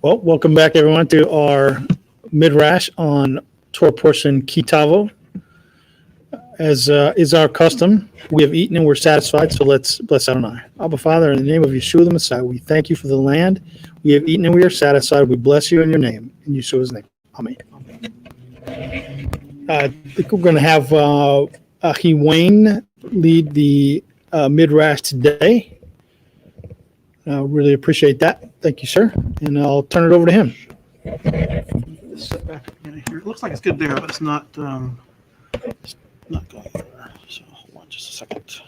Well, welcome back, everyone, to our Midrash on Torah portion Ki-Tavo. As is our custom, we have eaten and we're satisfied, so let's bless Adonai. Abba, Father, in the name of Yeshua the Messiah, we thank you for the land. We have eaten and we are satisfied. We bless you in your name, in Yeshua's name. Amen. I think we're going to have Ahi Wayne lead the Midrash today. Really appreciate that. Thank you, sir. And I'll turn it over to him. Step back in here. It looks like it's good there, but it's not going there. So hold on just a second.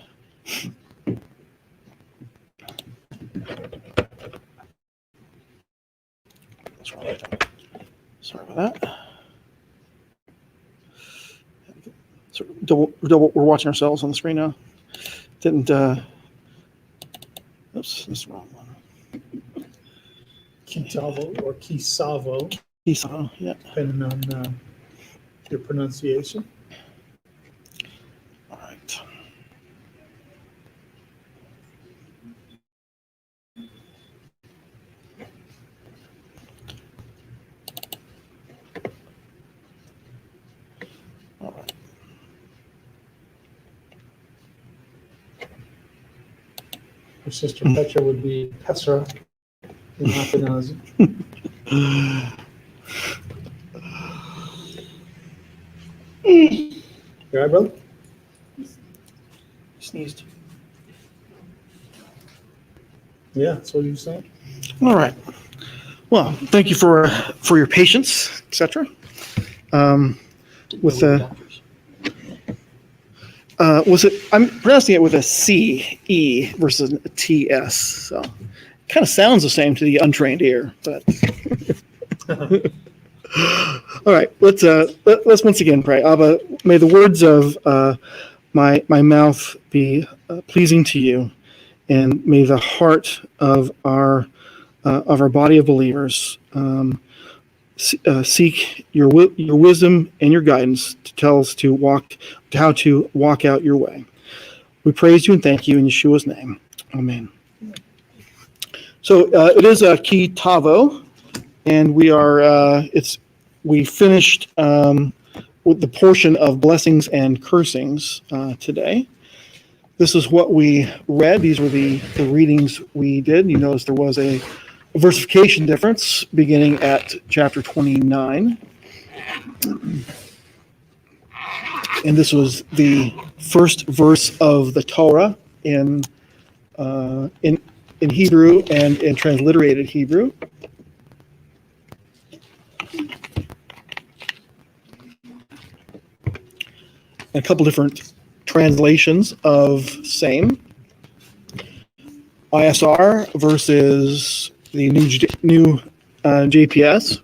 That's right. Sorry about that. So double, we're watching ourselves on the screen now. Didn't. Oops, that's the wrong one. Ki-Tavo or Ki-Savo, Ki-Tavo, yeah. depending on your pronunciation. All right. All right. Your sister Petra would be Petra in Ashkenazi. You all right, brother? Sneezed. Yeah, that's what you were saying. All right. Well, thank you for your patience, etc. With was it? I'm pronouncing it with a C-E versus a T-S. So it kind of sounds the same to the untrained ear, but. All right, let's once again pray. Abba, may the words of my mouth be pleasing to you, and may the heart of our body of believers seek your wisdom and your guidance to tell us how to walk out your way. We praise you and thank you in Yeshua's name. Amen. So it is a Ki-Tavo, and we finished with the portion of blessings and cursings today. This is what we read. These were the readings we did. You notice there was a versification difference beginning at chapter 29. And this was the first verse of the Torah in Hebrew and in transliterated Hebrew. A couple different translations of same. ISR versus the new JPS.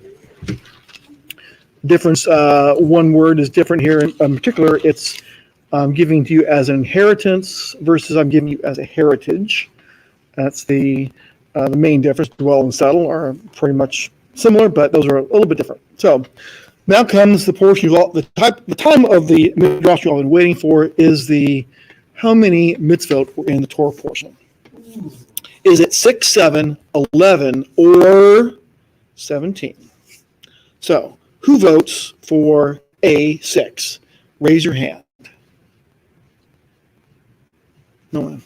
Difference, one word is different here. In particular, it's giving to you as an inheritance versus I'm giving you as a heritage. That's the main difference. Dwell and settle are pretty much similar, but those are a little bit different. So now comes the portion the time of the Midrash you've all been waiting for is the how many mitzvot were in the Torah portion. Is it 6, 7, 11, or 17? So, who votes for A6? Raise your hand. No one.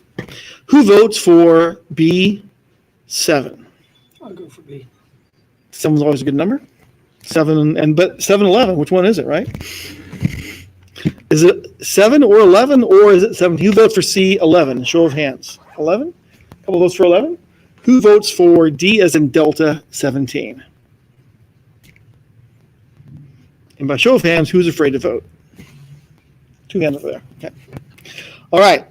Who votes for B7? I'll go for B. 7's always a good number. 7 7, 11. Which one is it, right? Is it 7 or 11, or is it 17? Who votes for C11? Show of hands. 11? Couple votes for 11. Who votes for D as in Delta 17? And by show of hands, who's afraid to vote? 2 hands over there. Okay. All right.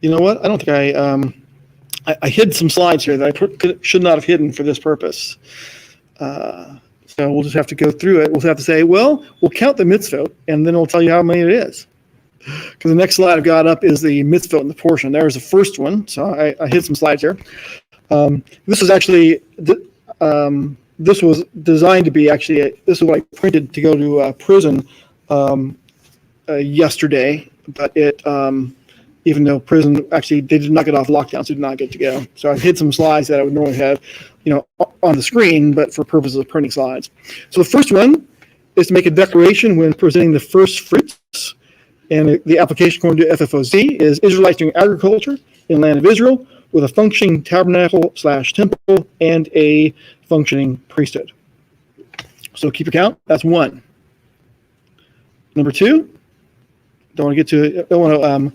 You know what? I don't think I hid some slides here that I should not have hidden for this purpose. So we'll just have to go through it. We'll have to say, well, we'll count the mitzvot, and then we'll tell you how many it is. Because the next slide I've got up is the mitzvot in the portion. There's the first one. So I hid some slides here. This is actually, this was designed to be actually, this is what I printed to go to prison yesterday. But it even though prison actually they did not get off lockdown, so did not get to go. So I hid some slides that I would normally have, on the screen, but for purposes of printing slides. So the first one is to make a declaration when presenting the first fruits. And the application according to FFOZ is Israelites doing agriculture in the land of Israel with a functioning tabernacle/temple and a functioning priesthood. So keep your count. That's one. Number two, don't want to get to it. I don't want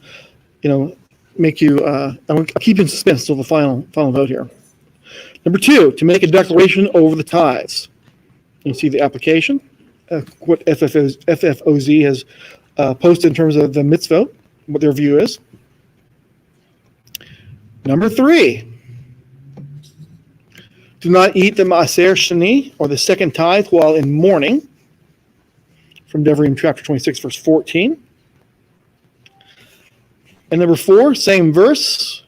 to, make you. I want to keep in suspense until the final vote here. Number two, to make a declaration over the tithes. You see the application, what FFOZ has posted in terms of the mitzvot, what their view is. Number three, do not eat the maaser sheni, or the second tithe, while in mourning, from Devarim chapter 26, verse 14. And number four, same verse,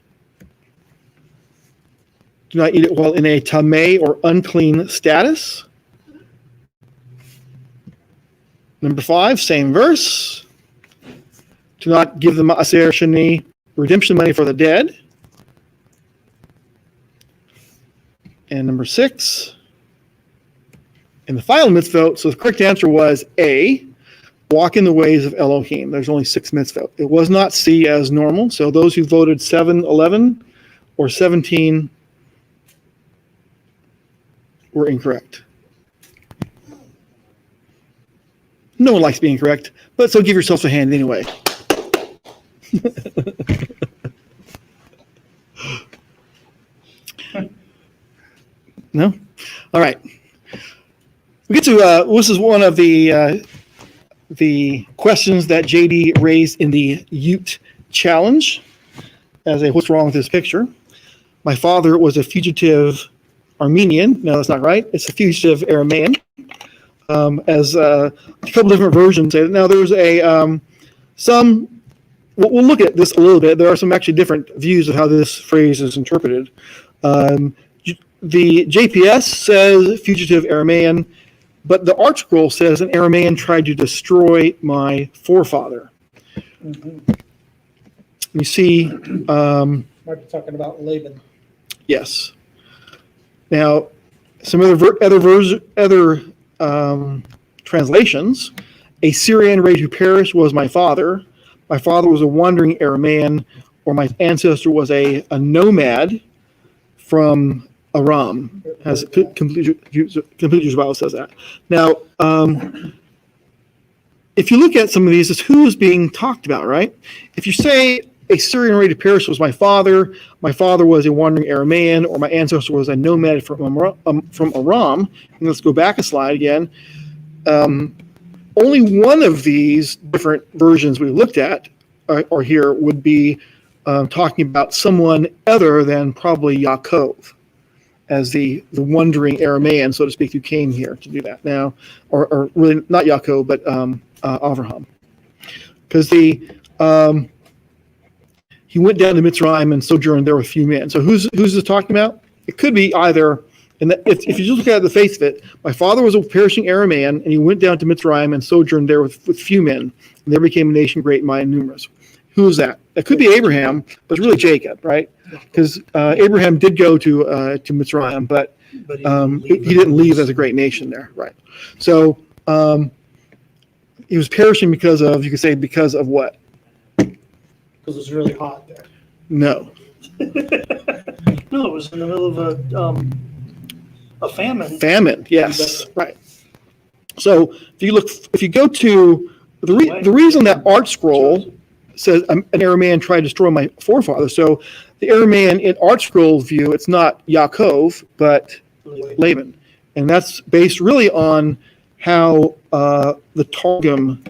do not eat it while in a tameh or unclean status. Number five, same verse, do not give the maaser sheni redemption money for the dead. And number six, in the final mitzvot, so the correct answer was A, walk in the ways of Elohim. There's only 6 mitzvot. It was not C as normal. So those who voted 7, 11, or 17 were incorrect. No one likes being correct, but so give yourself a hand anyway. No? All right. We get to, this is one of the questions that JD raised in the Ute Challenge as a what's wrong with this picture. My father was a fugitive Armenian. No, that's not right. It's a fugitive Aramaean. As a couple different versions. Now there's we'll look at this a little bit. There are some actually different views of how this phrase is interpreted. The JPS says fugitive Aramaean, but the Art Scroll says an Aramaean tried to destroy my forefather. Mm-hmm. You see, Might be talking about Laban. yes. Now, some other translations. A Syrian raised who perished was my father. My father was a wandering Aramaean, or my ancestor was a nomad from Aram. Has Complete Jewish Bible says that. Now, if you look at some of these, it's who is being talked about, right? If you say a Syrian raised who perished was my father was a wandering Aramaean, or my ancestor was a nomad from Aram. And let's go back a slide again. Only one of these different versions we looked at or here would be talking about someone other than probably Yaakov as the wandering Aramaean, so to speak, who came here to do that now, or really not Yaakov, but Avraham. Because he went down to Mitzrayim and sojourned there with few men. So who's this talking about? It could be either, and if you just look at the face of it, my father was a perishing Aramaean, and he went down to Mitzrayim and sojourned there with few men, and there became a nation great, mighty, and numerous. Who is that? It could be Abraham, but it's really Jacob, right? Because Abraham did go to Mitzrayim, but he didn't leave as a great nation there, right? So he was perishing because of what? Because it's really hot there. No. No, it was in the middle of a famine. Famine, yes, right. So if you go to the reason that Art Scroll says an Aramaean tried to destroy my forefather. So the Aramaean in Art Scroll's view, it's not Yaakov, but Laban. And that's based really on how the Targum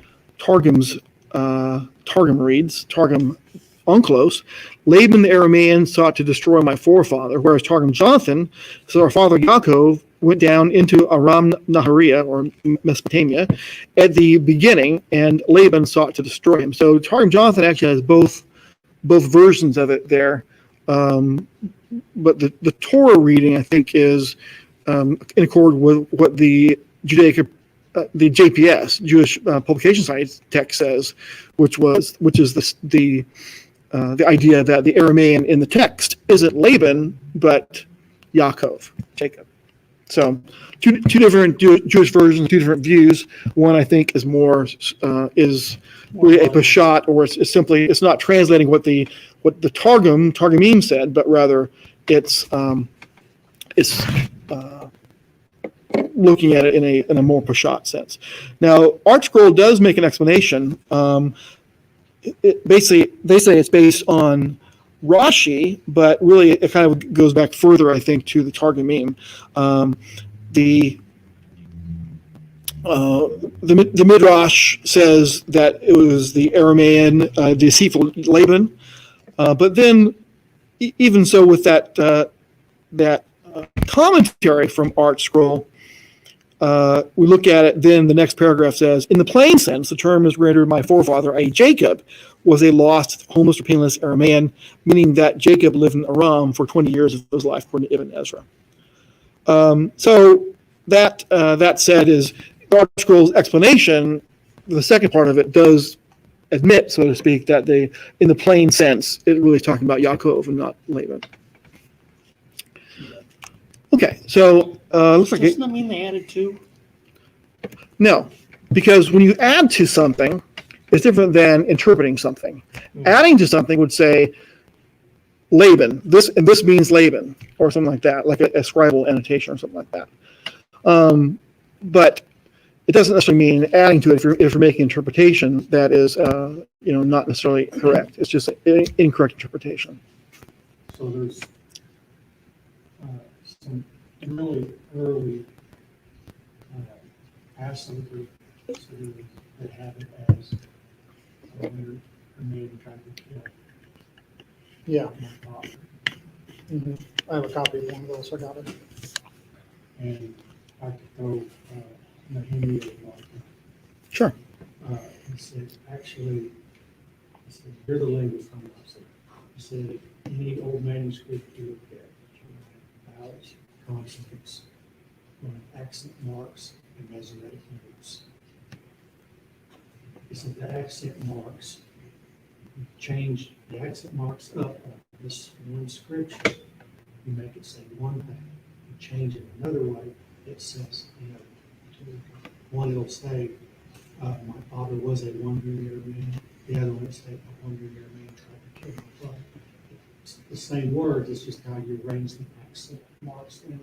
reads, Targum Unclos. Laban the Aramaean sought to destroy my forefather, whereas Targum Jonathan, so our father Yaakov, went down into Aram Nahariya, or Mesopotamia, at the beginning, and Laban sought to destroy him. So Targum Jonathan actually has both versions of it there. But the Torah reading, I think, is in accord with what the Judaic, the JPS, Jewish Publication Society text says, which is the the idea that the Aramean in the text isn't Laban, but Yaakov, Jacob. So two different Jewish versions, two different views. One I think is more is really a pashat, or it's not translating what the Targumim said, but rather it's looking at it in a more pashat sense. Now, ArtScroll does make an explanation. Basically, they say it's based on Rashi, but really it kind of goes back further, I think, to the Targumim. The Midrash says that it was the Aramean, deceitful Laban, but then even so, with that commentary from ArtScroll, we look at it. Then the next paragraph says, in the plain sense, the term is rendered my forefather, i.e. Jacob, was a lost, homeless, or penniless Aramean, meaning that Jacob lived in Aram for 20 years of his life, according to Ibn Ezra. So that said, is ArtScroll's explanation. The second part of it does admit, so to speak, that in the plain sense, it really is talking about Yaakov and not Laban. Okay, so looks like Doesn't that mean they added two? No, because when you add to something, it's different than interpreting something. Adding to something would say Laban. This means Laban, or something like that, like a scribal annotation or something like that. But it doesn't necessarily mean adding to it if you're making an interpretation that is not necessarily correct. It's just an incorrect interpretation. So there's some really early Passover that have it as a man trying to kill Yeah, my father. I have a copy of one of those. I got it. And I could throw Nehemiah like Sure. he said, actually, he said, here's the language from it. He said, any old manuscript you look at, vowels, consonants, accent marks, and Masoretic notes. He said the accent marks, you change the accent marks up on this one scripture, you make it say one thing. You change it another way, it says, one it'll say, my father was a wandering man. The other one will say, a wandering man tried to kill my father. It's the same words, it's just how you arrange the accent marks in it.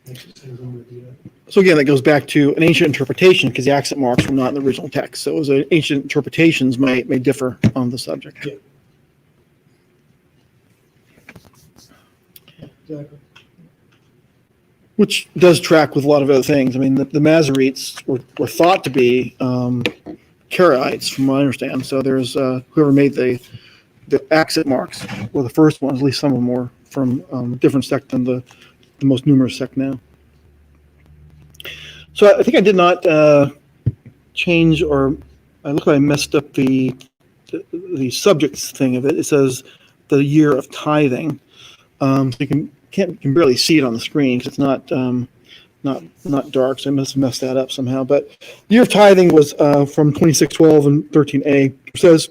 Makes it say one or the other. So again, that goes back to an ancient interpretation because the accent marks were not in the original text. So it was ancient interpretations may differ on the subject. Yeah. Exactly. Which does track with a lot of other things. I mean, the Masoretes were thought to be Karaites, from what I understand. So there's whoever made the accent marks were the first ones. At least some of them were from different sect than the most numerous sect now. So I think I did not change, or I look like I messed up the subjects thing of it. It says the year of tithing. So you can barely see it on the screen because it's not dark. So I must have messed that up somehow. But the year of tithing was from 26:12 and 13a. It says,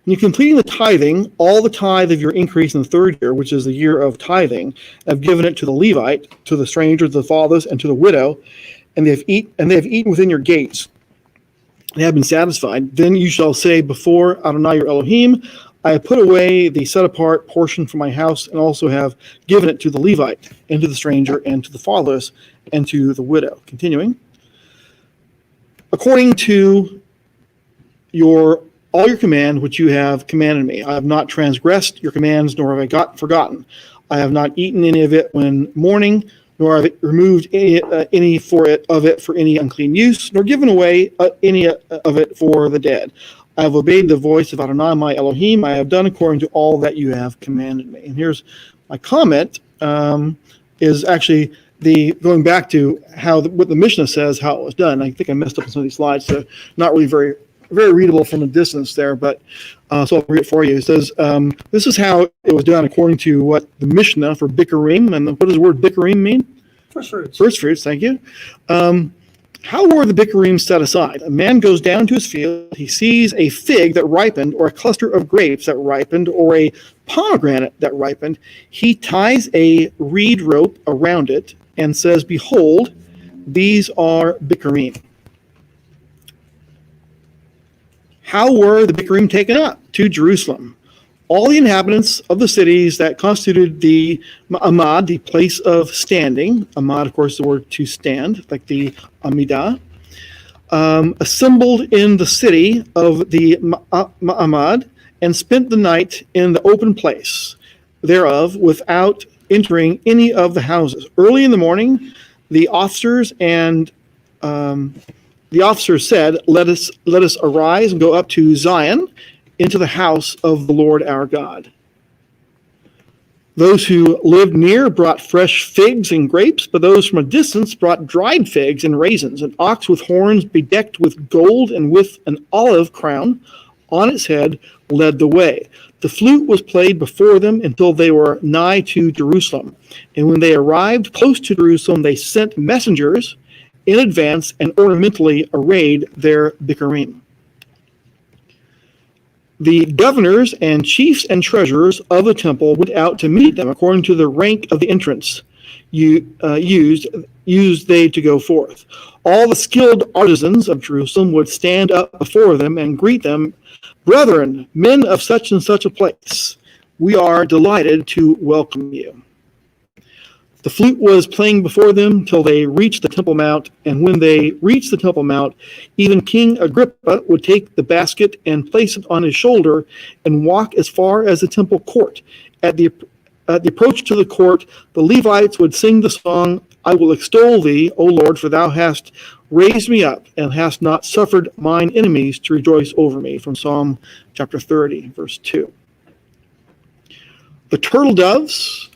when you're completing the tithing, all the tithe of your increase in the third year, which is the year of tithing, have given it to the Levite, to the stranger, to the fatherless, and to the widow, and they have eaten within your gates, and have been satisfied. Then you shall say before Adonai your Elohim, I have put away the set apart portion from my house, and also have given it to the Levite, and to the stranger, and to the fatherless, and to the widow. Continuing, according to all your command which you have commanded me. I have not transgressed your commands, nor have I forgotten. I have not eaten any of it when mourning, nor have I removed any of it for any unclean use, nor given away any of it for the dead. I have obeyed the voice of Adonai my Elohim. I have done according to all that you have commanded me. And here's my comment, is actually going back to what the Mishnah says, how it was done. I think I messed up on some of these slides, so not really very readable from a distance there, but so I'll read it for you. It says, this is how it was done according to what the Mishnah for Bikurim, and what does the word Bikurim mean? First fruits. First fruits, thank you. How were the bikurim set aside? A man goes down to his field, he sees a fig that ripened, or a cluster of grapes that ripened, or a pomegranate that ripened. He ties a reed rope around it and says, behold, these are bikurim. How were the bikurim taken up? To Jerusalem. All the inhabitants of the cities that constituted the Amad, the place of standing, Amad, of course, the word to stand, like the Amidah, assembled in the city of the Ma'amad and spent the night in the open place thereof without entering any of the houses. Early in the morning, the officers said, let us arise and go up to Zion, into the house of the Lord our God. Those who lived near brought fresh figs and grapes, but those from a distance brought dried figs and raisins. An ox with horns bedecked with gold and with an olive crown on its head led the way. The flute was played before them until they were nigh to Jerusalem. And when they arrived close to Jerusalem, they sent messengers in advance and ornamentally arrayed their bikurim. The governors and chiefs and treasurers of the temple went out to meet them according to the rank of the entrance used they to go forth. All the skilled artisans of Jerusalem would stand up before them and greet them, brethren, men of such and such a place, we are delighted to welcome you. The flute was playing before them till they reached the Temple Mount, and when they reached the Temple Mount, even King Agrippa would take the basket and place it on his shoulder and walk as far as the temple court. At the approach to the court, the Levites would sing the song, I will extol thee, O Lord, for thou hast raised me up and hast not suffered mine enemies to rejoice over me, from Psalm chapter 30, verse 2. The turtle doves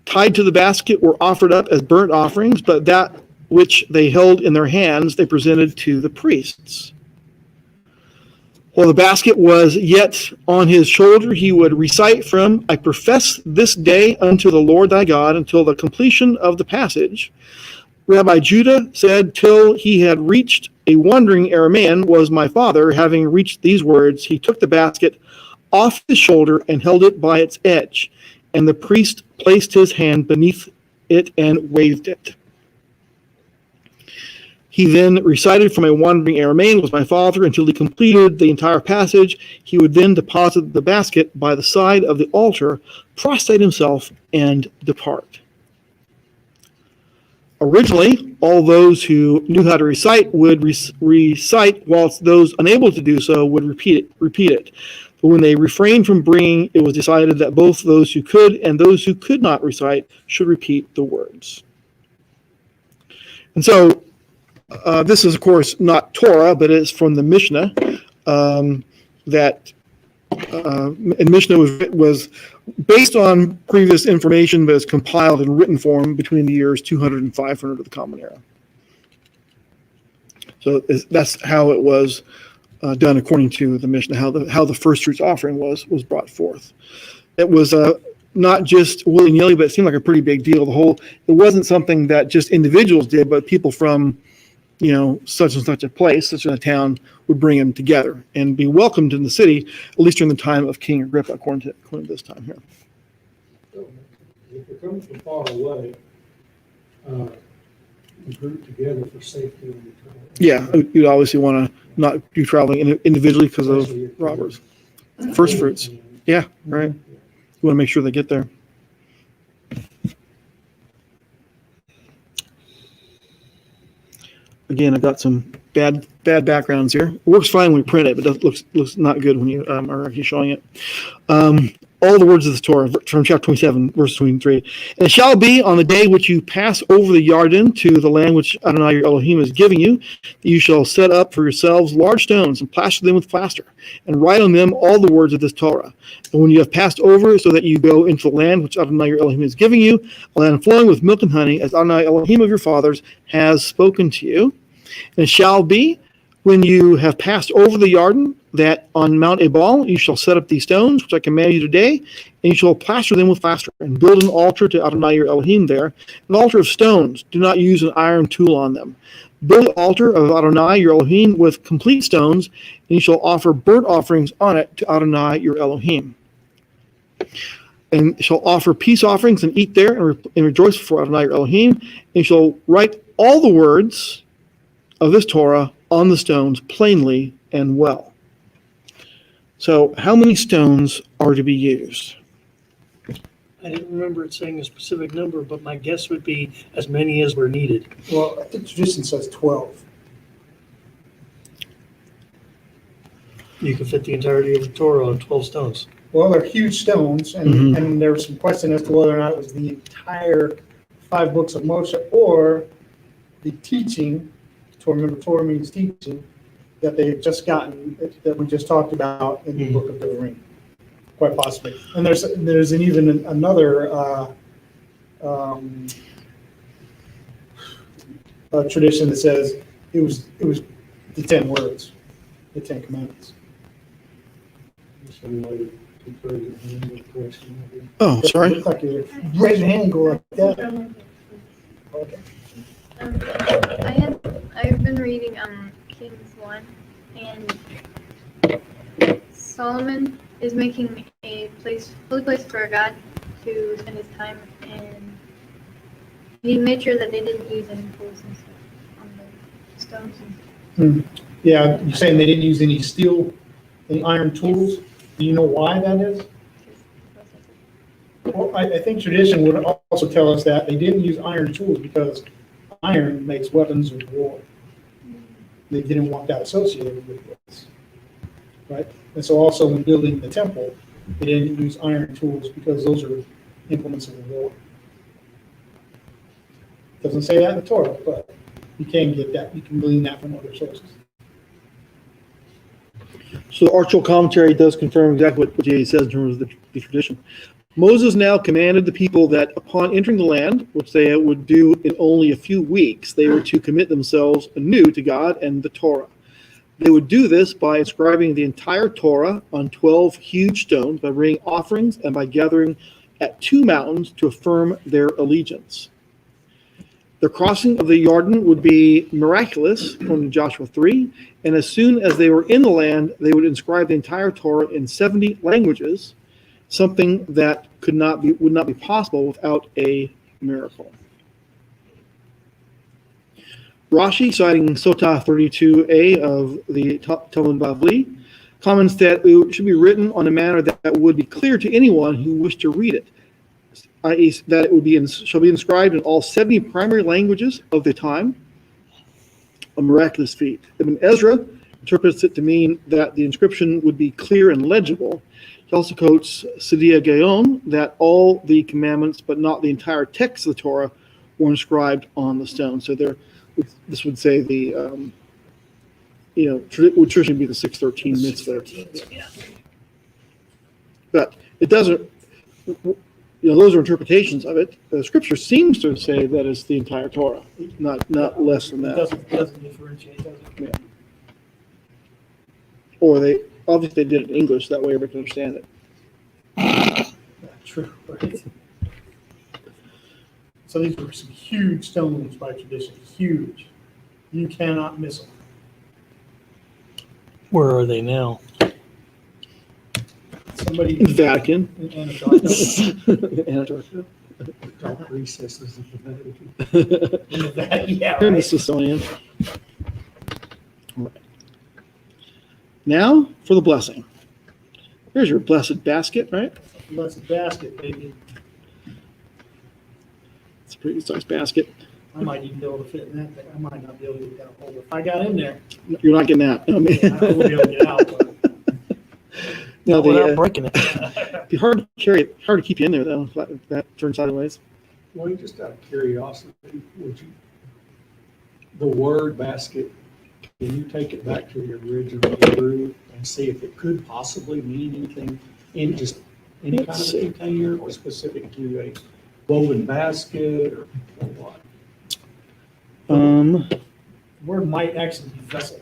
tied to the basket were offered up as burnt offerings, but that which they held in their hands they presented to the priests. While the basket was yet on his shoulder, he would recite from, I profess this day unto the Lord thy God, until the completion of the passage. Rabbi Judah said, till he had reached a wandering Aramean was my father. Having reached these words, he took the basket off his shoulder and held it by its edge. And the priest placed his hand beneath it and waved it. He then recited from a wandering Aramean was my father until he completed the entire passage. He would then deposit the basket by the side of the altar, prostrate himself, and depart. Originally, all those who knew how to recite would recite, whilst those unable to do so would repeat it. But when they refrained from bringing, it was decided that both those who could and those who could not recite should repeat the words. And so, this is, of course, not Torah, but it's from the Mishnah. And Mishnah was based on previous information, but it's compiled in written form between the years 200 and 500 of the Common Era. So that's how it was done according to the Mishnah, how the first fruits offering was brought forth. It was not just willy-nilly, but it seemed like a pretty big deal. It wasn't something that just individuals did, but people from such and such a place, such a town, would bring them together and be welcomed in the city, at least during the time of King Agrippa, according to this time here. If you're coming from far away, group together for safety. Yeah, you'd obviously want to not do traveling individually because of robbers. First fruits. Yeah, right. You want to make sure they get there. Again, I've got some bad backgrounds here. It works fine when we print it, but it looks not good when you are actually showing it. All the words of the Torah from chapter 27, verse 23. And it shall be on the day which you pass over the Yarden to the land which Adonai your Elohim is giving you, that you shall set up for yourselves large stones and plaster them with plaster, and write on them all the words of this Torah. And when you have passed over, so that you go into the land which Adonai your Elohim is giving you, a land flowing with milk and honey, as Adonai Elohim of your fathers has spoken to you. And it shall be, when you have passed over the Yarden, that on Mount Ebal you shall set up these stones, which I command you today, and you shall plaster them with plaster, and build an altar to Adonai your Elohim there, an altar of stones. Do not use an iron tool on them. Build the altar of Adonai your Elohim with complete stones, and you shall offer burnt offerings on it to Adonai your Elohim. And shall offer peace offerings and eat there and rejoice before Adonai your Elohim. And you shall write all the words of this Torah on the stones plainly and well. So how many stones are to be used? I didn't remember it saying a specific number, but my guess would be as many as were needed. Well, I think tradition says 12. You can fit the entirety of the Torah on 12 stones. Well, they're huge stones, and there was some question as to whether or not it was the entire 5 books of Moshe or the teaching. Torah means teaching that they had just gotten, that we just talked about in the book of Devarim, quite possibly. And there's even another tradition that says it was the 10 words, the 10 commandments. Oh, sorry. Look like you raise your hand and go like that. Okay. I've been reading Kings 1, and Solomon is making a holy place for God to spend his time, and he made sure that they didn't use any tools and stuff on the stones. Yeah, you're saying they didn't use any steel, any iron tools? Do you know why that is? Well, I think tradition would also tell us that they didn't use iron tools because iron makes weapons of war. They didn't want that associated with this, right? And so also when building the temple, they didn't use iron tools because those are implements of the war. Doesn't say that in the Torah, but you can get that. You can glean that from other sources. So the Archel commentary does confirm exactly what Jay says in terms of the tradition. Moses now commanded the people that upon entering the land, which they would do in only a few weeks, they were to commit themselves anew to God and the Torah. They would do this by inscribing the entire Torah on 12 huge stones, by bringing offerings, and by gathering at 2 mountains to affirm their allegiance. The crossing of the Jordan would be miraculous, according to Joshua 3, and as soon as they were in the land, they would inscribe the entire Torah in 70 languages, something that would not be possible without a miracle. Rashi, citing Sotah 32a of the Talmud Bavli, comments that it should be written on a manner that would be clear to anyone who wished to read it, i.e., that it would shall be inscribed in all 70 primary languages of the time. A miraculous feat. Ibn Ezra interprets it to mean that the inscription would be clear and legible. He also quotes Sidia Gaon that all the commandments, but not the entire text of the Torah, were inscribed on the stone. So this would say the, would traditionally be the 613 mitzvah. But it doesn't, those are interpretations of it. The scripture seems to say that it's the entire Torah, not less than that. It doesn't differentiate, does it? Yeah. Or they obviously did it in English, that way everybody can understand it. True, right? So these were some huge stones by tradition, huge. You cannot miss them. Where are they now? Somebody In the Vatican. in Antarctica. Antarctica. Dark recesses of the Vatican. Yeah, And the right. Smithsonian. All right. Now for the blessing. Here's your blessed basket, right? Blessed basket, baby. It's a pretty size basket. I might even be able to fit in that thing. I might not be able to get that hole. If I got in there, You're not getting that. I mean, I will be able to get out. But no, Without breaking it. it'd be hard to carry it, hard to keep you in there though, if that turns sideways. Well, just out of curiosity, the word basket, can you take it back to the original Hebrew and see if it could possibly mean anything in just any kind Let's of see. container or specific to a woven basket or what? the word might actually be vessel.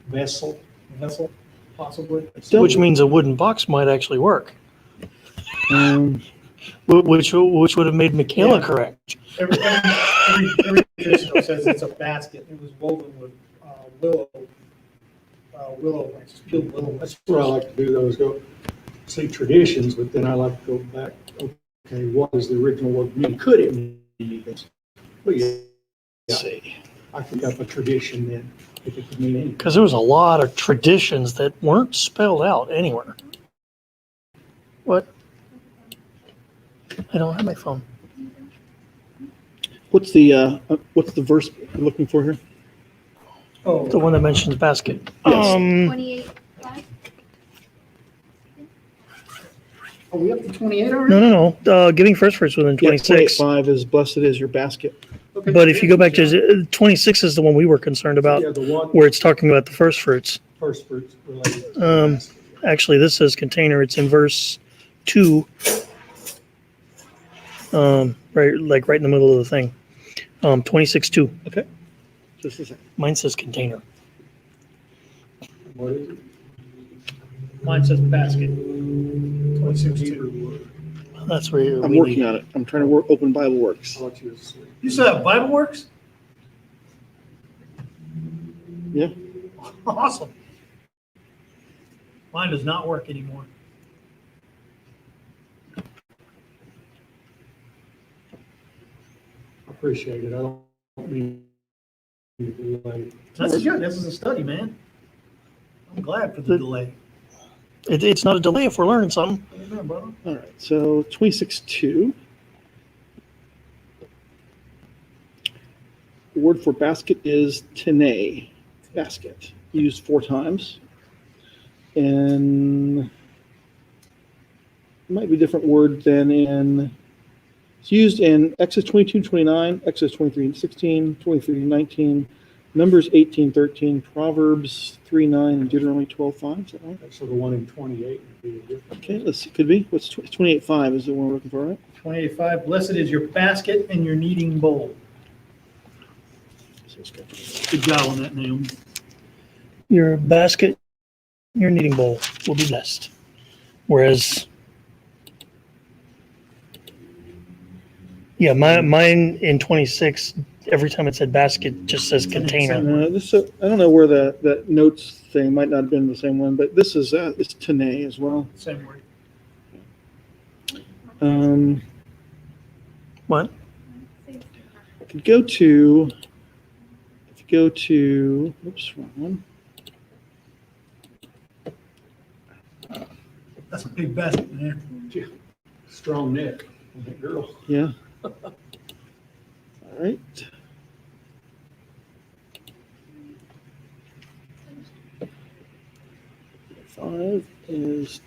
Vessel? Vessel, possibly. Don't- Which means a wooden box might actually work. Which would have made Michaela Yeah. correct. Every tradition says it's a basket. It was woven with willow branches, peeled willow. That's what I like to do though, is go see traditions, but then I like to go back, okay, what does the original word mean? Could it mean this? But yeah, See. I think of a tradition then, if it could mean anything. Because there was a lot of traditions that weren't spelled out anywhere. What? I don't have my phone. What's the verse you're looking for here? Oh, The one that mentions basket. Yes. 28:5. are we up to 28 already? No. Giving first fruits within 26. 5 is blessed is your basket. Okay. But if you go back to 26 is the one we were concerned about, Yeah, the one, where it's talking about the first fruits. first fruits related. to Um, basket. Actually, this says container. It's in verse 2. Right in the middle of the thing. 26:2. Just a second. Mine says container. What is it? Mine says basket. What's the 26:2. Hebrew word? That's where I'm we working need. on it. I'm trying to open Bible Works. I'll let you asleep. You still have Bible Works? Yeah. Awesome. Mine does not work anymore. I appreciate it. I don't mean to delay. That's good. This is a study, man. I'm glad for the delay. It's not a delay if we're learning something. Amen, brother. All right. So 26:2. The word for basket is tene, basket, used 4 times. And it might be a different word than it's used in Exodus 22:29, Exodus 23:16, 23:19, Numbers 18:13, Proverbs 3:9, and Deuteronomy 12:5. Is that right? So the one in 28 would be a different. Okay, let's see. Could be. What's 28:5 is the one we're looking for, right? 28:5. Blessed is your basket and your kneading bowl. Good job on that, Naomi. Your basket, your kneading bowl will be blessed. Whereas, yeah, mine in 26, every time it said basket, just says container. I don't know where that notes thing might not have been the same one, but this is it's tene as well. Same word. What? If you go to, oops, wrong one. That's a big basket, man. Strong neck on that girl. Yeah. All right. Five is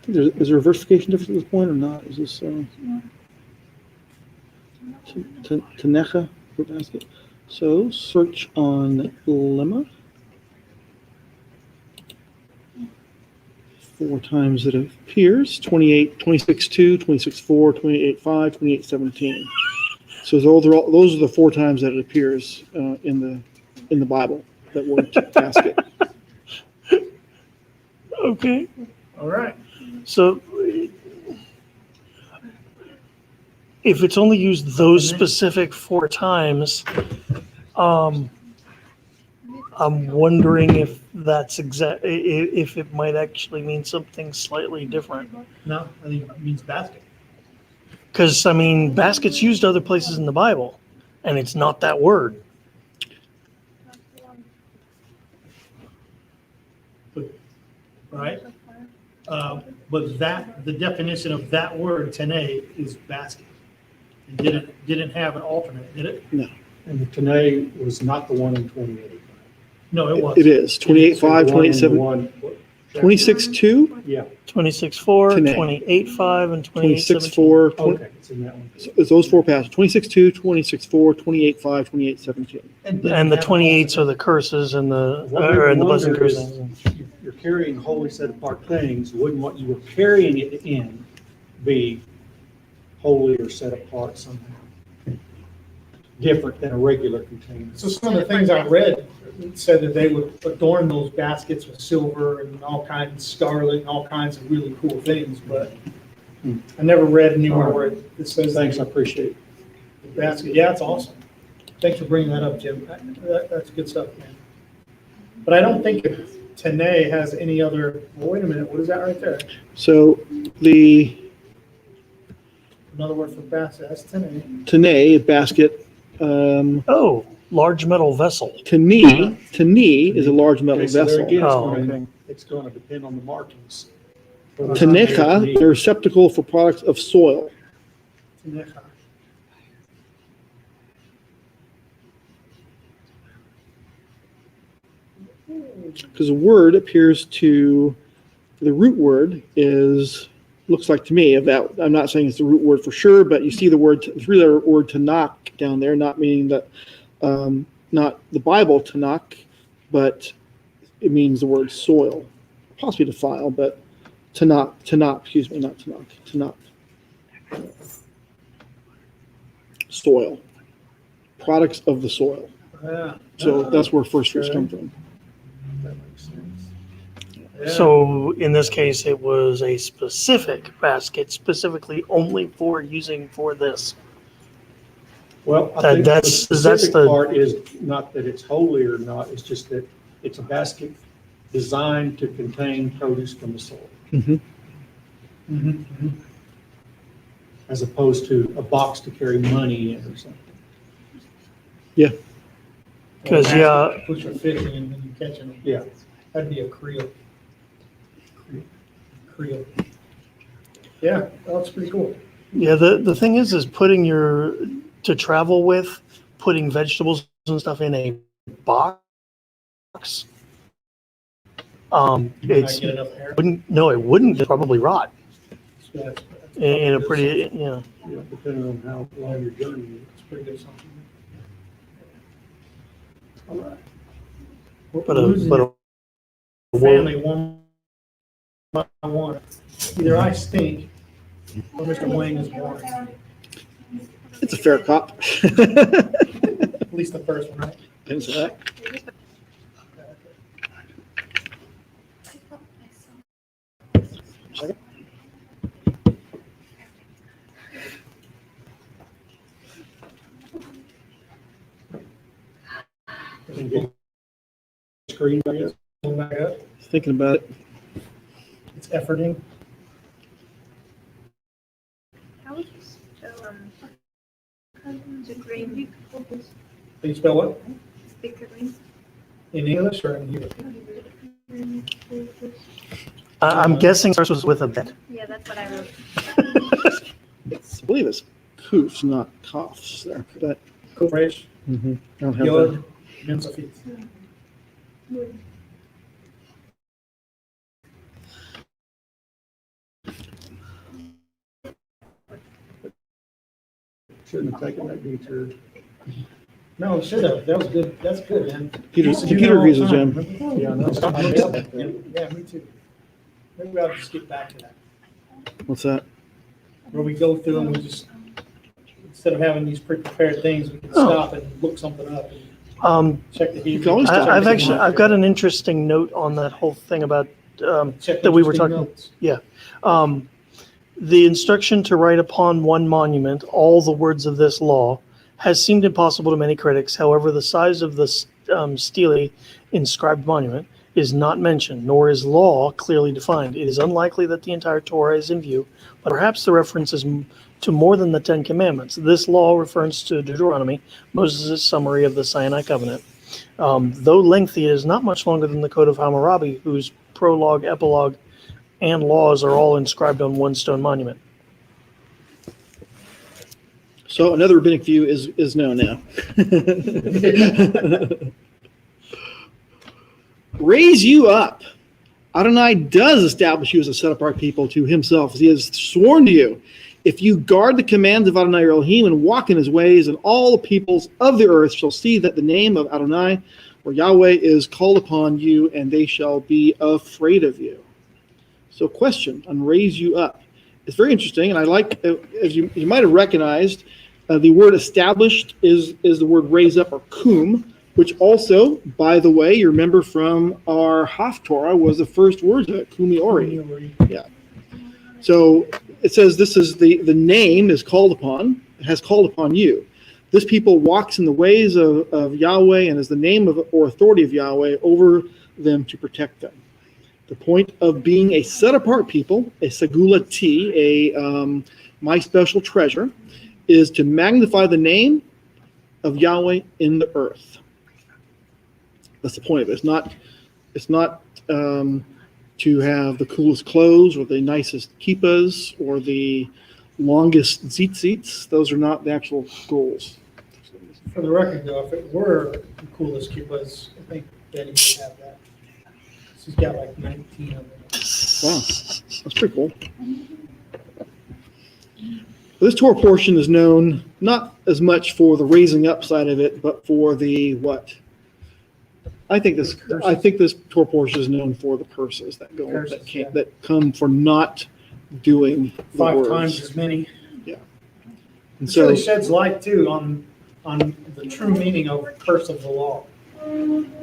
is there a versification difference at this point or not? Is this Tanecha for basket? So search on lemma. 4 times it appears, 28, 26:2, 26:4, 28:5, 28:17. So those are the 4 times that it appears in the Bible, that word basket. Okay. All right. So if it's only used those specific 4 times, I'm wondering if that's if it might actually mean something slightly different. No, I think it means basket. Because, I mean, basket's used other places in the Bible, and it's not that word. Right? But the definition of that word, tene, is basket. It didn't have an alternate, did it? And the Tanay was not the one in 28. No, it was. It is 28:5, 27, One, 26:2, yeah, 26:4, Tanae. 28:5, and 28:17. 26:4, okay, it's in that one. it's those 4 passages, 26:2, 26:4, 28:5, 28:17. And the 28s are the curses and the blessing Wonder is, curses. you're carrying holy set apart things, wouldn't what you were carrying it in be holy or set apart somehow? Different than a regular container. So some of the things I read it said that they would adorn those baskets with silver and all kinds, scarlet and all kinds of really cool things, but I never read anywhere where it says. Thanks, I appreciate it. the basket. Yeah, it's awesome. Thanks for bringing that up, Jim. That's good stuff, man. But I don't think Tene has any other, well, wait a minute, what is that right there? So the Another word for basket, that's Tene. Tene, basket, Oh, large metal vessel. Tene is a large metal Okay, so there vessel. again, Oh, okay. it's gonna depend on the markings. Tenecha, a receptacle for products of soil. Tenecha. Because the word appears to, the root word is, looks like to me, of that, I'm not saying it's the root word for sure, but you see the word, the three-letter word Tanakh down there, not meaning that, not the Bible Tanakh, but it means the word soil, possibly defile, but Tanakh, excuse me, not Tanakh. Soil. Products of the soil. Yeah. So that's where first fruits come from. That makes sense. Yeah. So in this case, it was a specific basket, specifically only for using for this. Well, I That- think the that's specific the- part is not that it's holy or not, it's just that it's a basket designed to contain produce from the soil, Mhm, mhm. as opposed to a box to carry money in or something. Because, yeah, Put your fish in and you catch them. Yeah. That'd be a creel. Creel. Yeah, that's pretty cool. yeah, the thing is putting to travel with, putting vegetables and stuff in a box. Not It's, get enough air. it wouldn't probably rot So that's in a good pretty, something. yeah. Yeah, depending on how long your journey is. It's pretty good something. All right. But a Family one by one. Either I stink or Mr. Wayne is boring. It's a fair cop. At least the first one, right? Didn't say that. And get screen, I guess. Going back up. Thinking about it. It's efforting. How would you spell, Zucchini? Can you spell what? Zucchini? In English or in Hebrew? I'm guessing starts with a bet. Yeah, that's what I wrote. I believe it's koofs, not coughs there. But Koresh, I don't have that. Yod, Menzafit. Shouldn't have taken that detour. No, should have. That was good. That's good, man. Peter- Used to do Peter that all agrees the with time, Jim. remember? Yeah, I know. Yeah, me too. Maybe we ought to just get back to that. What's that? Where we go through and we just, instead of having these pre-prepared things, we can Oh. stop and look something up and check the You can always Hebrew. stop. I've got an interesting note on that whole thing about, Check that we were interesting talking- notes. the instruction to write upon one monument all the words of this law has seemed impossible to many critics. However, the size of the stele inscribed monument is not mentioned, nor is law clearly defined. It is unlikely that the entire Torah is in view, but perhaps the reference is to more than the Ten Commandments. This law refers to Deuteronomy, Moses' summary of the Sinai covenant. Though lengthy, it is not much longer than the Code of Hammurabi, whose prologue, epilogue, and laws are all inscribed on one stone monument. So another rabbinic view is known now. Raise you up. Adonai does establish you as a set-apart people to himself, as he has sworn to you. If you guard the commands of Adonai your Elohim and walk in his ways, and all the peoples of the earth shall see that the name of Adonai or Yahweh is called upon you, and they shall be afraid of you. So question on raise you up. It's very interesting, and I like, as you might have recognized, the word established is the word raise up, or kum. which also, by the way, you remember from our Haftorah was the first words of it, Kumi Ori. So it says this is the name is called upon, has called upon you. This people walks in the ways of Yahweh and is the name of or authority of Yahweh over them to protect them. The point of being a set-apart people, a segulati, a my special treasure, is to magnify the name of Yahweh in the earth. That's the point of it. It's not to have the coolest clothes or the nicest kippas or the longest tzitzits. Those are not the actual goals. For the record, though, if it were the coolest kippas, I think Betty would have that. She's got like 19 of them. Wow, that's pretty cool. This Torah portion is known not as much for the raising up side of it, but for the what? I think this Torah portion is known for the curses that go Curses, that come for not doing the 5 words. times as many. Yeah. And It so really sheds light too on the true meaning of curse of the law.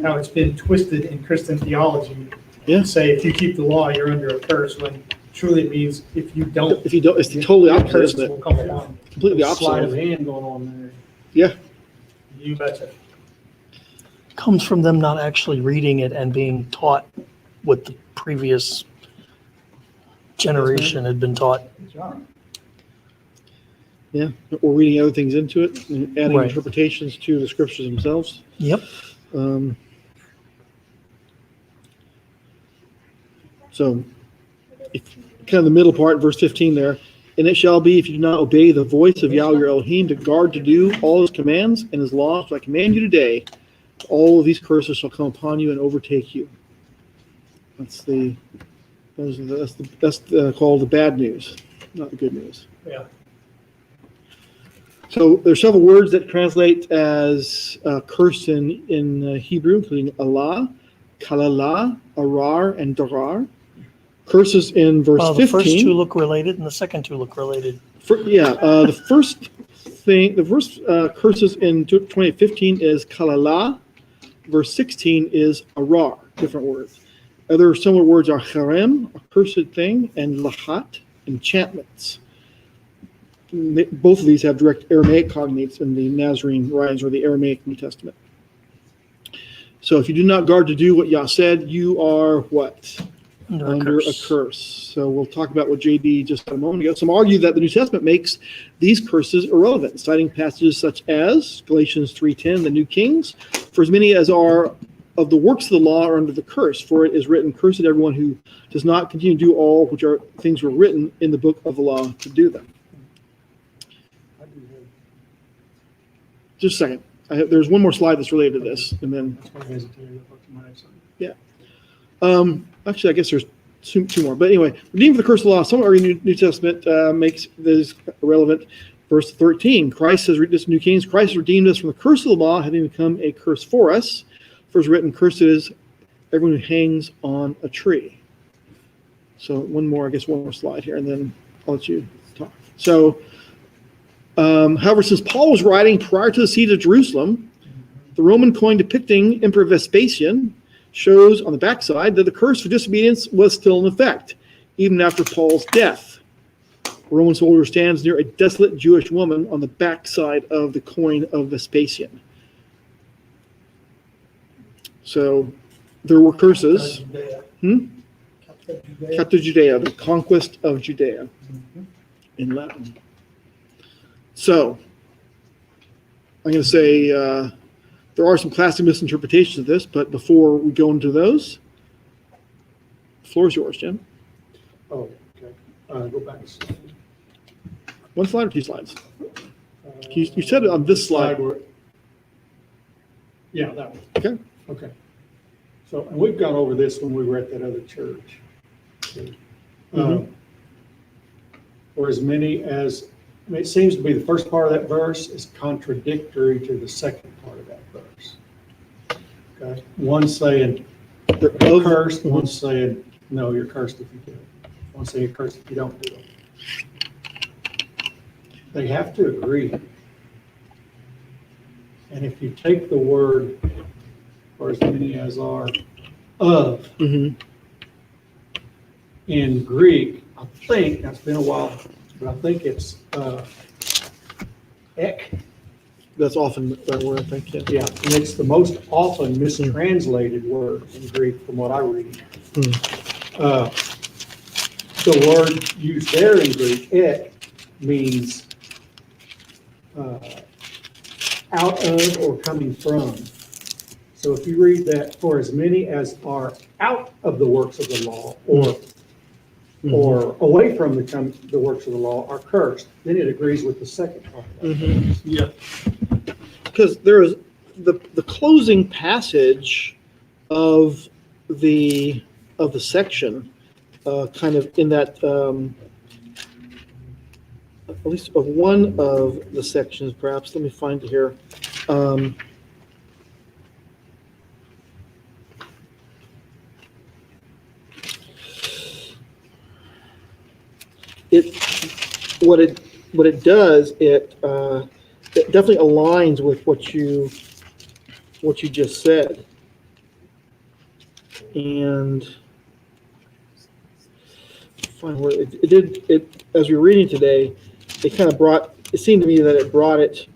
How it's been twisted in Christian theology. Yeah. To say if you keep the law, you're under a curse, when truly it means if you don't, it's the totally opposite, curses isn't will it? come along. Completely Sleight of opposite. hand going on there. Yeah. You betcha. Comes from them not actually reading it and being taught what the previous generation had been taught. Good job. Yeah. Or reading other things into it and adding Right. interpretations to the scriptures themselves. Yep. So, kind of the middle part, verse 15 there. And it shall be, if you do not obey the voice of Yahweh your Elohim to guard to do all his commands and his laws, which I command you today, all of these curses shall come upon you and overtake you. That's called the bad news, not the good news. Yeah. So there's several words that translate as curse in Hebrew, including Allah, Kalala, Arar, and Darar. Curses in verse 15. The first two look related and the second two look related. The first curses in 2015 is Kalala. Verse 16 is Arar, different words. Other similar words are Harem, a cursed thing, and Lahat, enchantments. Both of these have direct Aramaic cognates in the Nazarene writings or the Aramaic New Testament. So if you do not guard to do what Yah said, you are what? Under a curse. So we'll talk about what JD just said a moment ago. Some argue that the New Testament makes these curses irrelevant, citing passages such as Galatians 3:10, the New Kings, for as many as are of the works of the law are under the curse, for it is written, cursed everyone who does not continue to do all which are things were written in the book of the law to do them. Just a second. There's one more slide that's related to this, and then actually, I guess there's two more. But anyway, redeemed for the curse of the law. Some argue New Testament makes this irrelevant. Verse 13, Christ says, this New Kings, Christ has redeemed us from the curse of the law, having become a curse for us. For it's written, cursed is everyone who hangs on a tree. So one more slide here, and then I'll let you talk. So, however, since Paul was writing prior to the siege of Jerusalem, the Roman coin depicting Emperor Vespasian shows on the backside that the curse for disobedience was still in effect, even after Paul's death. A Roman soldier stands near a desolate Jewish woman on the backside of the coin of Vespasian. So there were curses. Capta Judea, the conquest of Judea in Latin. So I'm going to say there are some classic misinterpretations of this, but before we go into those, the floor is yours, Jim. Oh, okay. Go back a slide. One slide or two slides? You said it on this slide. Yeah, that one. Okay. Okay. So, and we've gone over this when we were at that other church. Or as many as, it seems to be the first part of that verse is contradictory to the second part of that verse. Okay. One saying you're cursed, one saying no, you're cursed if you do it. One saying you're cursed if you don't do it. And if you take the word, or as many as are of, Mm-hmm. in Greek, I think, that's been a while, but I think it's ek. That's often that word, I think, yeah. Yeah, and it's the most often mistranslated word in Greek from what I read. The word used there in Greek, ek, means out of or coming from. So if you read that, for as many as are out of the works of the law, or away from the works of the law, are cursed, then it agrees with the second part. Yeah. Because there is the closing passage of the section, kind of in that, at least of one of the sections, perhaps. Let me find it here. What it does, it definitely aligns with what you just said. And find where it did, as we were reading today, it seemed to me that it brought it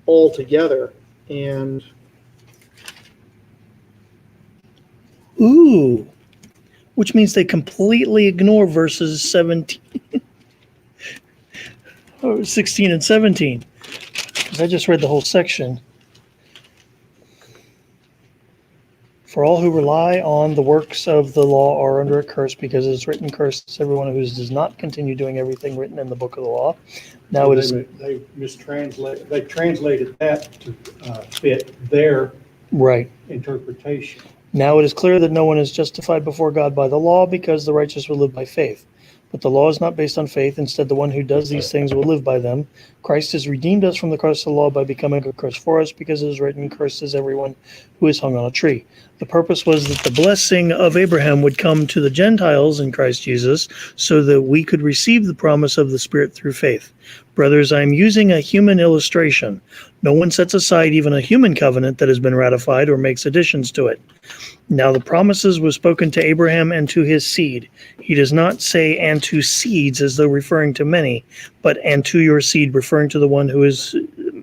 all together. And Ooh, which means they completely ignore verses 17, or 16 and 17. Because I just read the whole section. For all who rely on the works of the law are under a curse, because it is written, cursed is everyone who does not continue doing everything written in the book of the law. Now it is They mistranslated. They translated that to fit their right. interpretation. Now it is clear that no one is justified before God by the law, because the righteous will live by faith. But the law is not based on faith. Instead, the one who does these things will live by them. Christ has redeemed us from the curse of the law by becoming a curse for us, because it is written, cursed is everyone who is hung on a tree. The purpose was that the blessing of Abraham would come to the Gentiles in Christ Jesus, so that we could receive the promise of the Spirit through faith. Brothers, I am using a human illustration. No one sets aside even a human covenant that has been ratified or makes additions to it. Now the promises were spoken to Abraham and to his seed. He does not say and to seeds as though referring to many, but and to your seed, referring to the one who is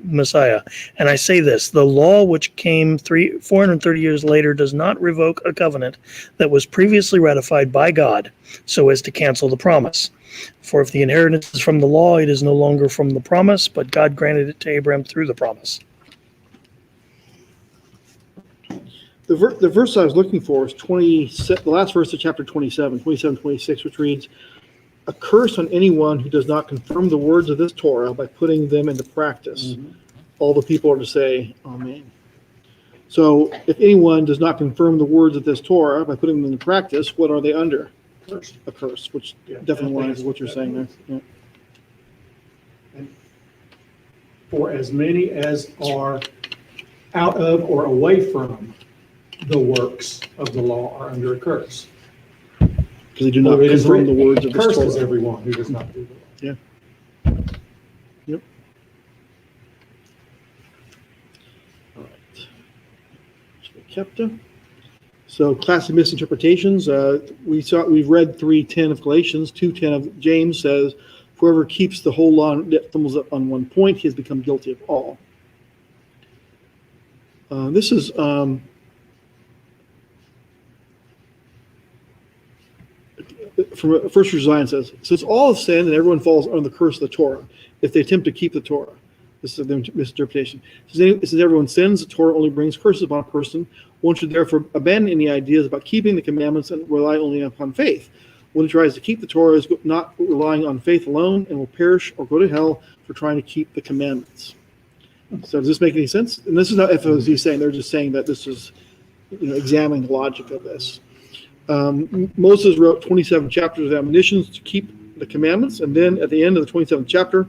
Messiah. And I say this, the law which came 430 years later does not revoke a covenant that was previously ratified by God so as to cancel the promise. For if the inheritance is from the law, it is no longer from the promise, but God granted it to Abraham through the promise. the verse I was looking for was the last verse of chapter 27, 26, which reads, a curse on anyone who does not confirm the words of this Torah by putting them into practice. Mm-hmm. All the people are to say, Amen. So if anyone does not confirm the words of this Torah by putting them into practice, what are they under? A curse, which definitely aligns with what you're saying there. Yeah. And for as many as are out of or away from the works of the law are under a curse. Because they do not confirm the words of this Torah. Cursed is everyone who does not do the law. Yeah. Yep. All right. Kepta. So classic misinterpretations. We've read 3:10 of Galatians, 2:10 of James says, whoever keeps the whole law and stumbles on one point, he has become guilty of all. This is from First Zion says, since all have sinned and everyone falls under the curse of the Torah, if they attempt to keep the Torah. This is the misinterpretation. Since everyone sins, the Torah only brings curses upon a person. One should therefore abandon any ideas about keeping the commandments and rely only upon faith. One who tries to keep the Torah is not relying on faith alone and will perish or go to hell for trying to keep the commandments. So does this make any sense? And this is not FOZ saying, they're just saying that this is, examining the logic of this. Moses wrote 27 chapters of admonitions to keep the commandments, and then at the end of the 27th chapter,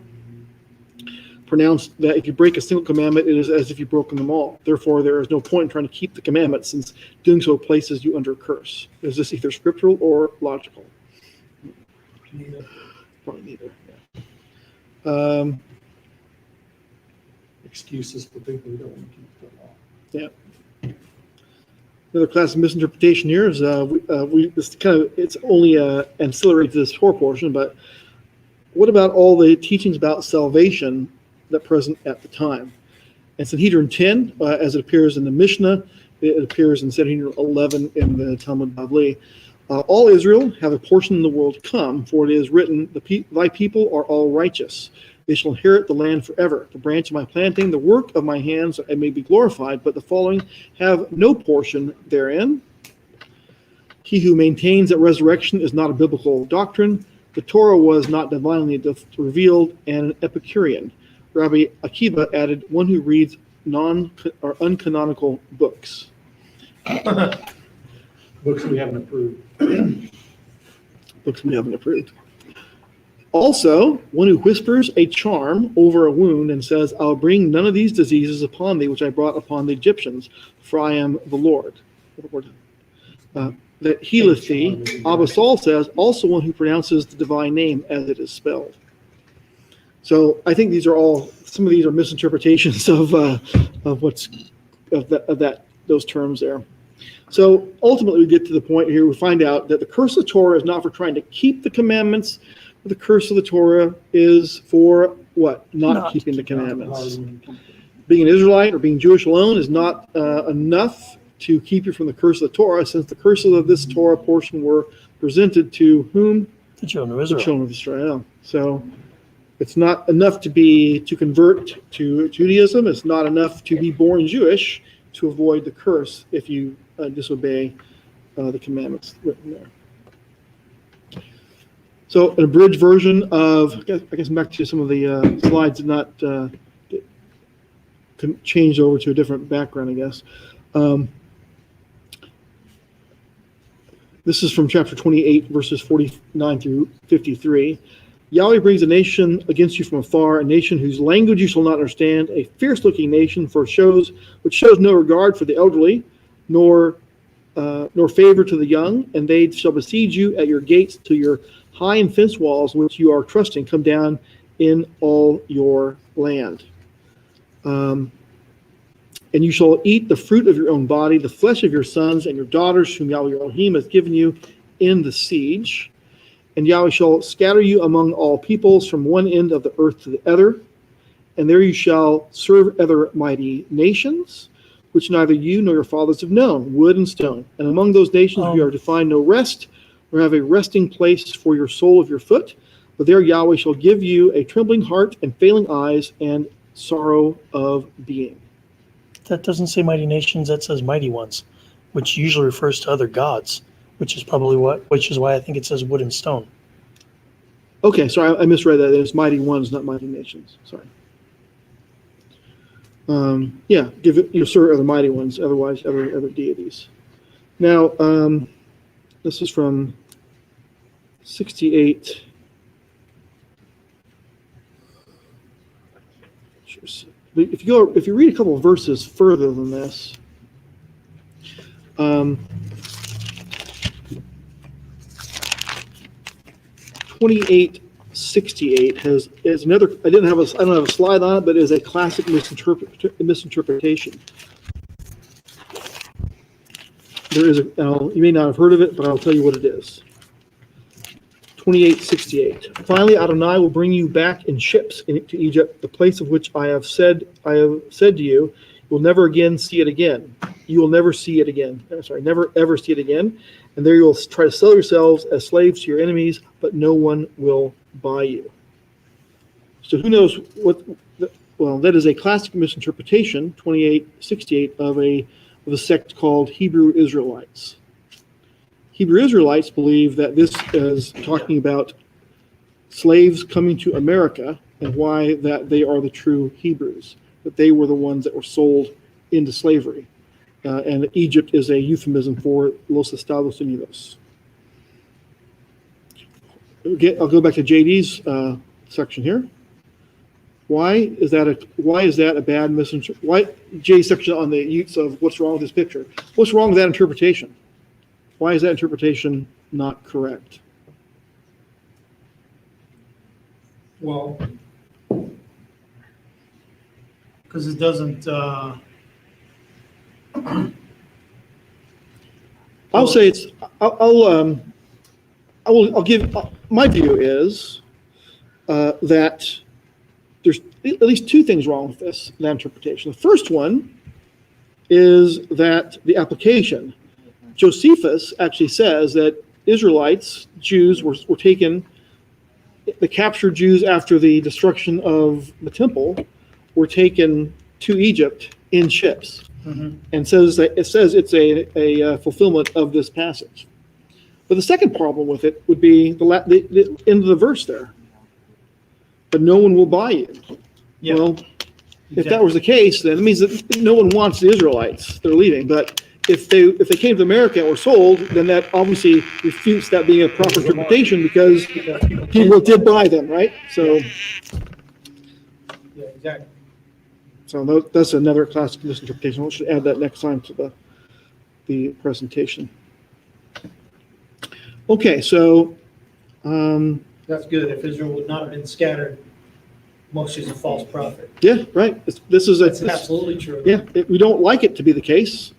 pronounced that if you break a single commandment, it is as if you've broken them all. Therefore, there is no point in trying to keep the commandments, since doing so places you under a curse. Is this either scriptural or logical? Neither. Probably neither. Yeah. excuses for people who don't want to keep the law. Another class of misinterpretation here is it's only ancillary to this Torah portion, but what about all the teachings about salvation that present at the time? In Sanhedrin 10, as it appears in the Mishnah, it appears in Sanhedrin 11 in the Talmud Bavli. All Israel have a portion in the world to come, for it is written, thy people are all righteous. They shall inherit the land forever. The branch of my planting, the work of my hands, it may be glorified, but the following have no portion therein. He who maintains that resurrection is not a biblical doctrine. The Torah was not divinely revealed, and an Epicurean. Rabbi Akiva added, one who reads uncanonical books. Books we haven't approved. Books we haven't approved. Also, one who whispers a charm over a wound and says, I'll bring none of these diseases upon thee, which I brought upon the Egyptians, for I am the Lord. That healeth thee. Abba Saul says, also one who pronounces the divine name as it is spelled. So I think these are all, some of these are misinterpretations of those terms there. So ultimately we get to the point here, we find out that the curse of the Torah is not for trying to keep the commandments, but the curse of the Torah is for what? Not keeping the commandments. Being an Israelite or being Jewish alone is not enough to keep you from the curse of the Torah, since the curses of this Torah portion were presented to whom? The children of The Israel. children of Israel. So it's not enough to convert to Judaism. It's not enough to be born Jewish to avoid the curse if you disobey the commandments written there. So an abridged version of, I guess back to some of the slides did not change over to a different background, I guess. This is from chapter 28, verses 49 through 53. Yahweh brings a nation against you from afar, a nation whose language you shall not understand, a fierce-looking nation which shows no regard for the elderly, nor favor to the young, and they shall besiege you at your gates till your high and fenced walls, which you are trusting, come down in all your land. And you shall eat the fruit of your own body, the flesh of your sons and your daughters, whom Yahweh your Elohim has given you in the siege. And Yahweh shall scatter you among all peoples from one end of the earth to the other. And there you shall serve other mighty nations, which neither you nor your fathers have known, wood and stone. And among those nations you are to find no rest, or have a resting place for your sole of your foot. But there Yahweh shall give you a trembling heart and failing eyes and sorrow of being. That doesn't say mighty nations, that says mighty ones, which usually refers to other gods, which is why I think it says wood and stone. Okay, sorry, I misread that. It's mighty ones, not mighty nations. Sorry. Give it, you serve other mighty ones, otherwise other deities. Now, this is from 68. If you read a couple of verses further than this, 2868 is another. I don't have a slide on it, but it is a classic misinterpretation. There is you may not have heard of it, but I'll tell you what it is. 28:68. Finally, Adonai will bring you back in ships to Egypt, the place of which I have said to you, you will never again see it again. You will never see it again. Never ever see it again. And there you will try to sell yourselves as slaves to your enemies, but no one will buy you. So who knows what? Well, that is a classic misinterpretation. 28:68 of a sect called Hebrew Israelites. Hebrew Israelites believe that this is talking about slaves coming to America and why that they are the true Hebrews, that they were the ones that were sold into slavery. And Egypt is a euphemism for Los Estados Unidos. I'll go back to JD's section here. Why is that a bad misinterpretation? Why Jay's section on the use of what's wrong with this picture? What's wrong with that interpretation? Why is that interpretation not correct? Well, Because it doesn't, I'll say it's, I'll give, my view is that there's at least two things wrong with that interpretation. The first one is that the application. Josephus actually says that Israelites, Jews, were taken, the captured Jews after the destruction of the temple were taken to Egypt in ships, and says that it says it's a fulfillment of this passage. But the second problem with it would be the end of the verse there. But no one will buy you. yeah. Well, if that was the case, then it means that no one wants the Israelites. They're leaving. But if they came to America and were sold, then that obviously refutes that being a proper interpretation because people did buy them, right? So, Yeah, exactly. so that's another classic misinterpretation. We should add that next time to the presentation. Okay, so That's good. If Israel would not have been scattered, Moshe's a false prophet. yeah, right. This is That's absolutely true. yeah. We don't like it to be the case.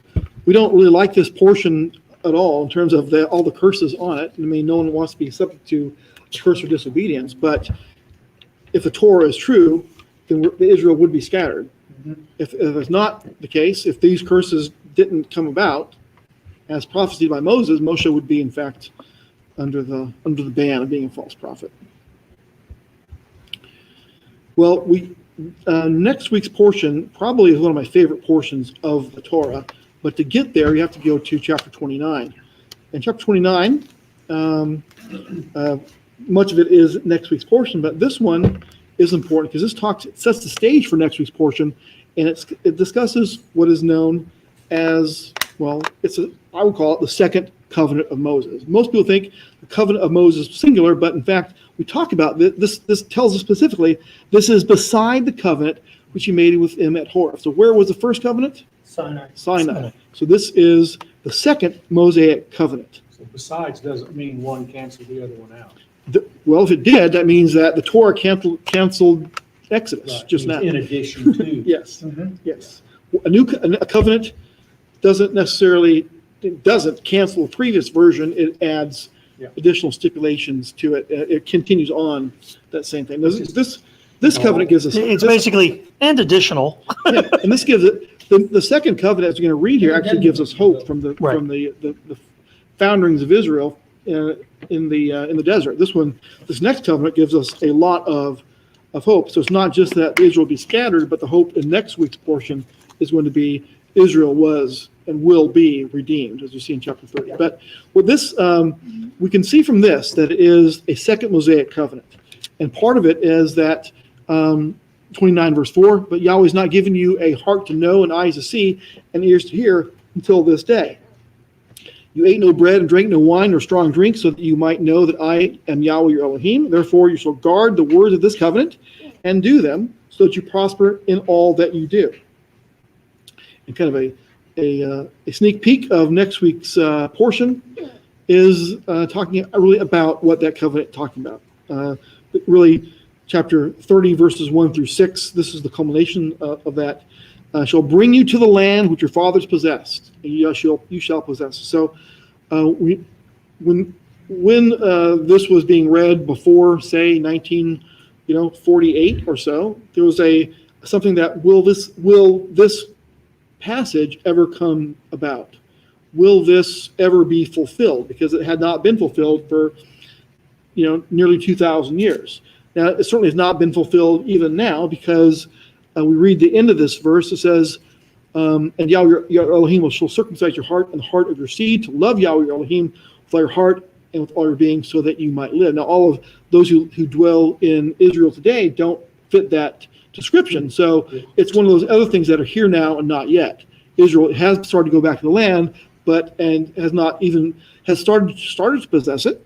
We don't really like this portion at all in terms of all the curses on it. I mean, no one wants to be subject to curse or disobedience. But if the Torah is true, then Israel would be scattered. If it's not the case, if these curses didn't come about as prophesied by Moses, Moshe would be in fact under the ban of being a false prophet. Well, next week's portion probably is one of my favorite portions of the Torah, but to get there, you have to go to chapter 29. And chapter 29, much of it is next week's portion, but this one is important because it sets the stage for next week's portion, and it discusses what is known as, well, I would call it the second covenant of Moses. Most people think the covenant of Moses is singular, but in fact, we talk about this. This tells us specifically this is beside the covenant which he made with him at Horeb. So where was the first covenant? Sinai. Sinai. So this is the second Mosaic covenant. So besides doesn't mean one canceled the other one out. Well, if it did, that means that the Torah canceled Exodus Right. just now. In addition to. Yes, yes. A covenant doesn't cancel the previous version. It adds additional stipulations to it. It continues on that same thing. This covenant gives us. It's basically and additional. Yeah, and this gives it the second covenant, as we're going to read here, actually gives us hope from the founderings of Israel in the desert. This next covenant gives us a lot of hope. So it's not just that Israel be scattered, but the hope in next week's portion is going to be Israel was and will be redeemed, as you see in chapter 30. But with this, we can see from this that it is a second Mosaic covenant. And part of it is that 29 verse 4, but Yahweh's not given you a heart to know and eyes to see and ears to hear until this day. You ate no bread and drank no wine or strong drink so that you might know that I am Yahweh your Elohim. Therefore you shall guard the words of this covenant and do them so that you prosper in all that you do. And kind of a sneak peek of next week's portion is talking really about what that covenant talking about. Really, chapter 30, verses 1 through 6, this is the culmination of that. Shall bring you to the land which your fathers possessed, and you shall possess. So when this was being read before, say, 1948 or so, there was something that will this passage ever come about? Will this ever be fulfilled? Because it had not been fulfilled for nearly 2,000 years. Now, it certainly has not been fulfilled even now, because we read the end of this verse. It says, and Yahweh your Elohim shall circumcise your heart and the heart of your seed to love Yahweh your Elohim with all your heart and with all your being, so that you might live. Now, all of those who dwell in Israel today don't fit that description. So it's one of those other things that are here now and not yet. Israel has started to go back to the land, and has started to possess it.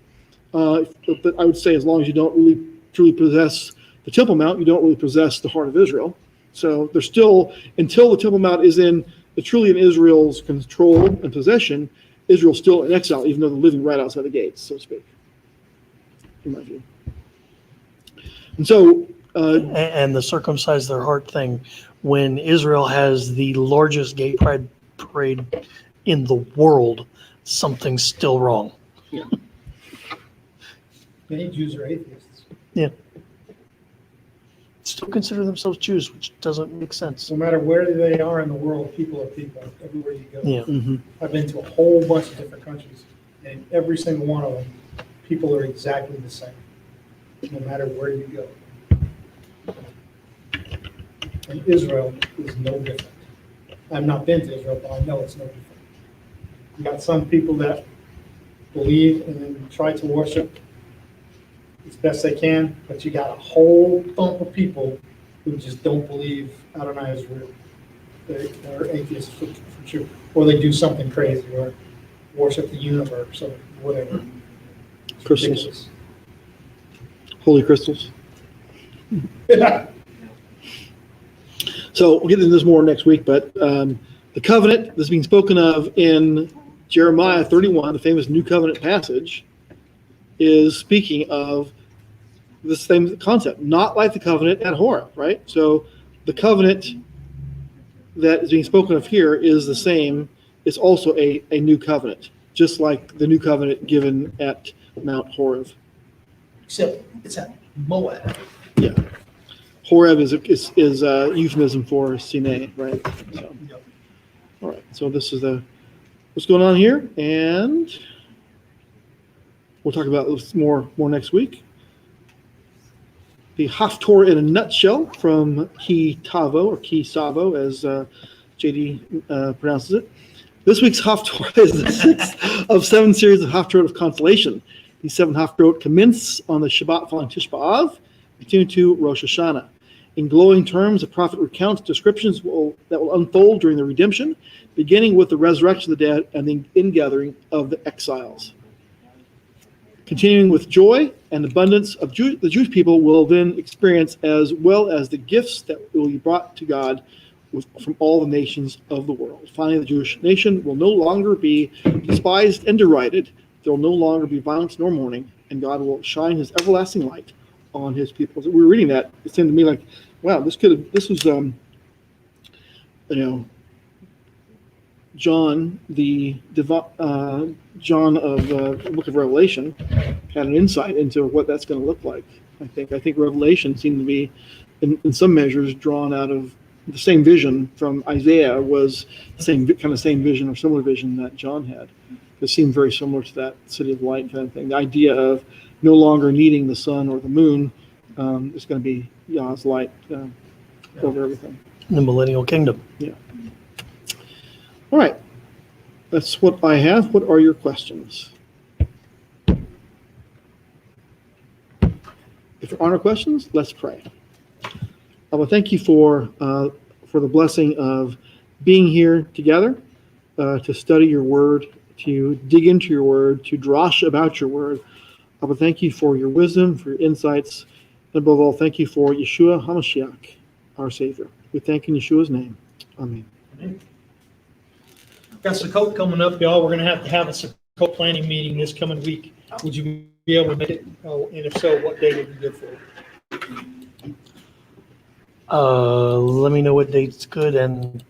But I would say, as long as you don't really truly possess the Temple Mount, you don't really possess the heart of Israel. So there's still, until the Temple Mount is truly in Israel's control and possession, Israel's still in exile, even though they're living right outside the gates, so to speak, in my view. And so, And the circumcise their heart thing when Israel has the largest gay pride parade in the world, something's still wrong. Many Jews are atheists. Still consider themselves Jews, which doesn't make sense. No matter where they are in the world, people are people, everywhere you go. Yeah. I've been to a whole bunch of different countries, and every single one of them, people are exactly the same, no matter where you go. And Israel is no different. I've not been to Israel, but I know it's no different. You got some people that believe and then try to worship as best they can, but you got a whole thump of people who just don't believe Adonai is real. They're atheists for sure, or they do something crazy, or worship the universe, or whatever. It's Crystals. ridiculous. Holy crystals. So we'll get into this more next week, but the covenant that's being spoken of in Jeremiah 31, the famous New Covenant passage, is speaking of the same concept, not like the covenant at Horeb, right? So the covenant that is being spoken of here is the same. It's also a new covenant, just like the new covenant given at Mount Horeb. Except it's at Moab. Yeah. Horeb is a euphemism for Sinai, right? So, all right. So this is what's going on here, and we'll talk about this more next week. The Haftorah in a nutshell from Ki-Tavo, or Ki-Savo, as JD pronounces it. This week's Haftorah is the sixth of 7 series of Haftorah of consolation. These 7 Haftorah commence on the Shabbat following Tisha B'Av, continue to Rosh Hashanah. In glowing terms, the prophet recounts descriptions that will unfold during the redemption, beginning with the resurrection of the dead and the ingathering of the exiles. Continuing with joy and abundance of the Jewish people will then experience, as well as the gifts that will be brought to God from all the nations of the world. Finally, the Jewish nation will no longer be despised and derided. There will no longer be violence nor mourning, and God will shine his everlasting light on his people. So we were reading that. It seemed to me like, wow, this was John, John of the book of Revelation, had an insight into what that's going to look like. I think Revelation seemed to be, in some measures, drawn out of the same vision from Isaiah. Was the same vision or similar vision that John had. It seemed very similar to that city of light kind of thing. The idea of no longer needing the sun or the moon is going to be Yah's light over everything. The millennial kingdom. Yeah. All right. That's what I have. What are your questions? If there are no questions, let's pray. I will thank you for the blessing of being here together to study your word, to dig into your word, to drash about your word. I will thank you for your wisdom, for your insights, and above all, thank you for Yeshua HaMashiach, our Savior. We thank in Yeshua's name. Amen. Got Sukkot coming up, y'all. We're going to have a Sukkot planning meeting this coming week. Would you be able to make it? Oh, and if so, what day would be good for it? Let me know what date's good, and